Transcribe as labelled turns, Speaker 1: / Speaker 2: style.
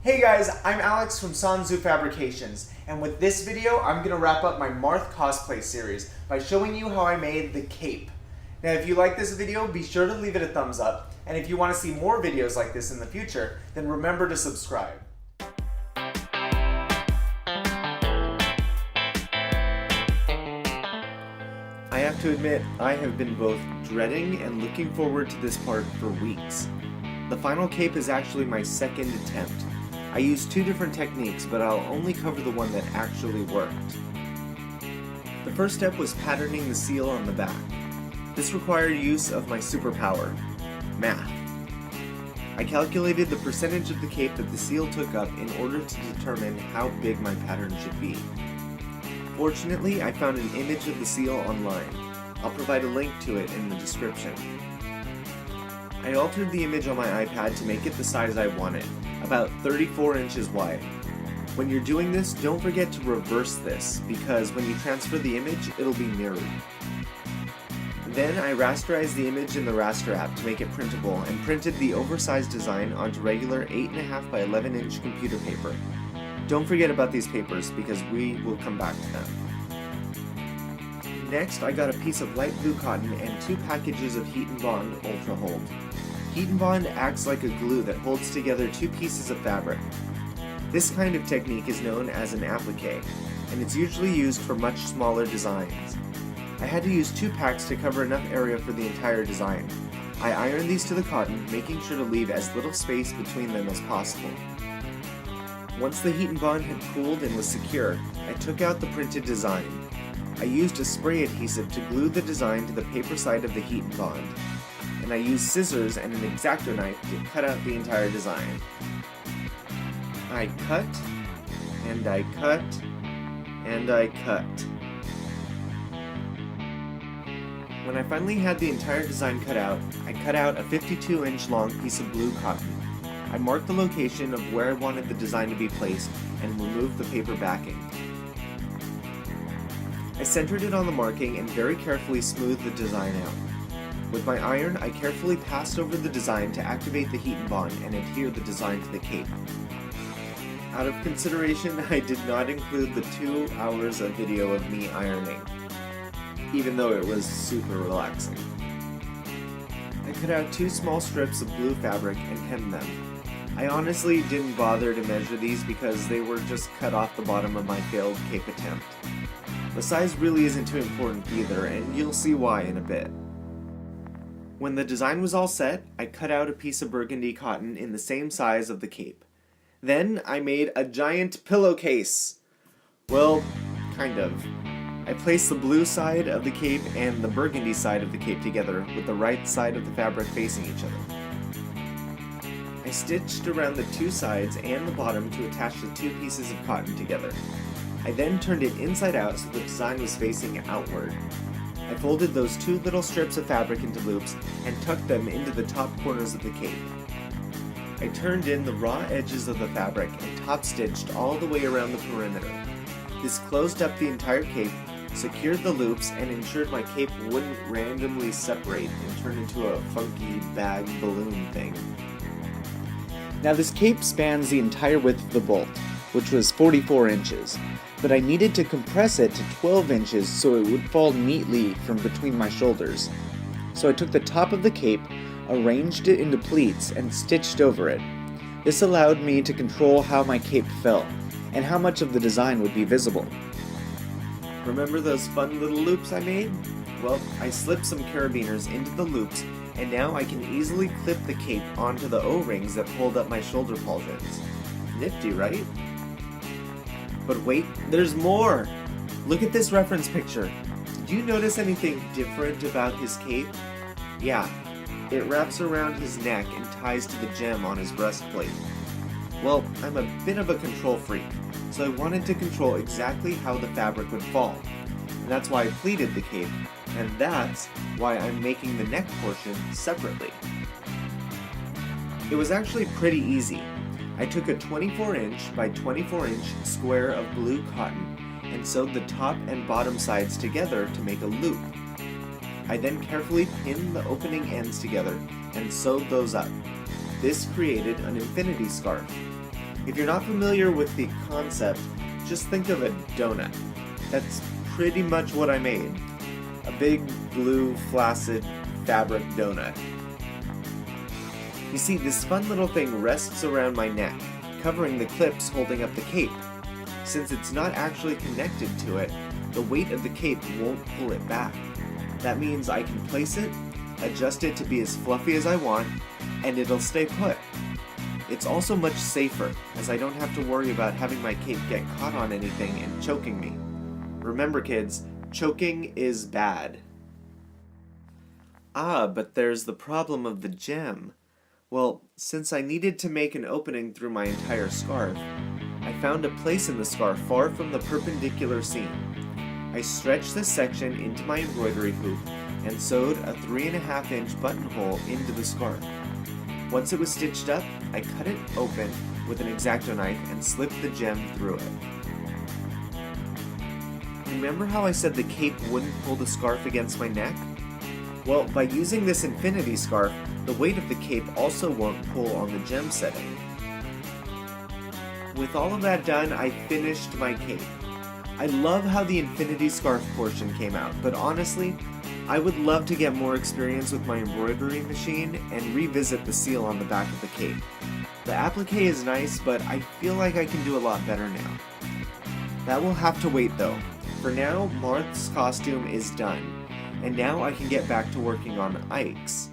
Speaker 1: Hey guys, I'm Alex from Sanzu Fabrications, and with this video I'm going to wrap up my Marth cosplay series by showing you how I made the cape. Now if you like this video, be sure to leave it a thumbs up, and if you want to see more videos like this in the future, then remember to subscribe. I have to admit, I have been both dreading and looking forward to this part for weeks. The final cape is actually my second attempt. I used two different techniques, but I'll only cover the one that actually worked. The first step was patterning the seal on the back. This required use of my superpower, math. I calculated the percentage of the cape that the seal took up in order to determine how big my pattern should be. Fortunately, I found an image of the seal online. I'll provide a link to it in the description. I altered the image on my iPad to make it the size I wanted, about 34 inches wide. When you're doing this, don't forget to reverse this, because when you transfer the image, it'll be mirrored. Then I rasterized the image in the Raster App to make it printable and printed the oversized design onto regular 8.5 by 11 inch computer paper. Don't forget about these papers, because we will come back to them. Next, I got a piece of light blue cotton and 2 packages of Heat and Bond Ultrahold. Heat and Bond acts like a glue that holds together 2 pieces of fabric. This kind of technique is known as an applique, and it's usually used for much smaller designs. I had to use 2 packs to cover enough area for the entire design. I ironed these to the cotton, making sure to leave as little space between them as possible. Once the Heat and Bond had cooled and was secure, I took out the printed design. I used a spray adhesive to glue the design to the paper side of the Heat and Bond, and I used scissors and an X-Acto knife to cut out the entire design. I cut, and I cut, and I cut. When I finally had the entire design cut out, I cut out a 52-inch long piece of blue cotton. I marked the location of where I wanted the design to be placed and removed the paper backing. I centered it on the marking and very carefully smoothed the design out. With my iron, I carefully passed over the design to activate the Heat and Bond and adhere the design to the cape. Out of consideration, I did not include the 2 hours of video of me ironing, even though it was super relaxing. I cut out 2 small strips of blue fabric and hemmed them. I honestly didn't bother to measure these because they were just cut off the bottom of my failed cape attempt. The size really isn't too important either, and you'll see why in a bit. When the design was all set, I cut out a piece of burgundy cotton in the same size of the cape. Then I made a giant pillowcase. Well, kind of. I placed the blue side of the cape and the burgundy side of the cape together with the right side of the fabric facing each other. I stitched around the 2 sides and the bottom to attach the 2 pieces of cotton together. I then turned it inside out so the design was facing outward. I folded those 2 little strips of fabric into loops and tucked them into the top corners of the cape. I turned in the raw edges of the fabric and top stitched all the way around the perimeter. This closed up the entire cape, secured the loops, and ensured my cape wouldn't randomly separate and turn into a funky bag balloon thing. Now this cape spans the entire width of the bolt, which was 44 inches, but I needed to compress it to 12 inches so it would fall neatly from between my shoulders. So I took the top of the cape, arranged it into pleats, and stitched over it. This allowed me to control how my cape fell, and how much of the design would be visible. Remember those fun little loops I made? Well, I slipped some carabiners into the loops, and now I can easily clip the cape onto the O-rings that hold up my shoulder pauldrons. Nifty, right? But wait, there's more! Look at this reference picture. Did you notice anything different about his cape? Yeah, it wraps around his neck and ties to the gem on his breastplate. Well, I'm a bit of a control freak, so I wanted to control exactly how the fabric would fall. And that's why I pleated the cape, and that's why I'm making the neck portion separately. It was actually pretty easy. I took a 24-inch by 24-inch square of blue cotton and sewed the top and bottom sides together to make a loop. I then carefully pinned the opening ends together and sewed those up. This created an infinity scarf. If you're not familiar with the concept, just think of a donut. That's pretty much what I made. A big, blue, flaccid, fabric donut. You see, this fun little thing rests around my neck, covering the clips holding up the cape. Since it's not actually connected to it, the weight of the cape won't pull it back. That means I can place it, adjust it to be as fluffy as I want, and it'll stay put. It's also much safer, as I don't have to worry about having my cape get caught on anything and choking me. Remember kids, choking is bad. Ah, but there's the problem of the gem. Well, since I needed to make an opening through my entire scarf, I found a place in the scarf far from the perpendicular seam. I stretched this section into my embroidery hoop and sewed a 3.5-inch buttonhole into the scarf. Once it was stitched up, I cut it open with an X-Acto knife and slipped the gem through it. Remember how I said the cape wouldn't pull the scarf against my neck? Well, by using this infinity scarf, the weight of the cape also won't pull on the gem setting. With all of that done, I finished my cape. I love how the infinity scarf portion came out, but honestly, I would love to get more experience with my embroidery machine and revisit the seal on the back of the cape. The applique is nice, but I feel like I can do a lot better now. That will have to wait though. For now, Marth's costume is done, and now I can get back to working on Ike's.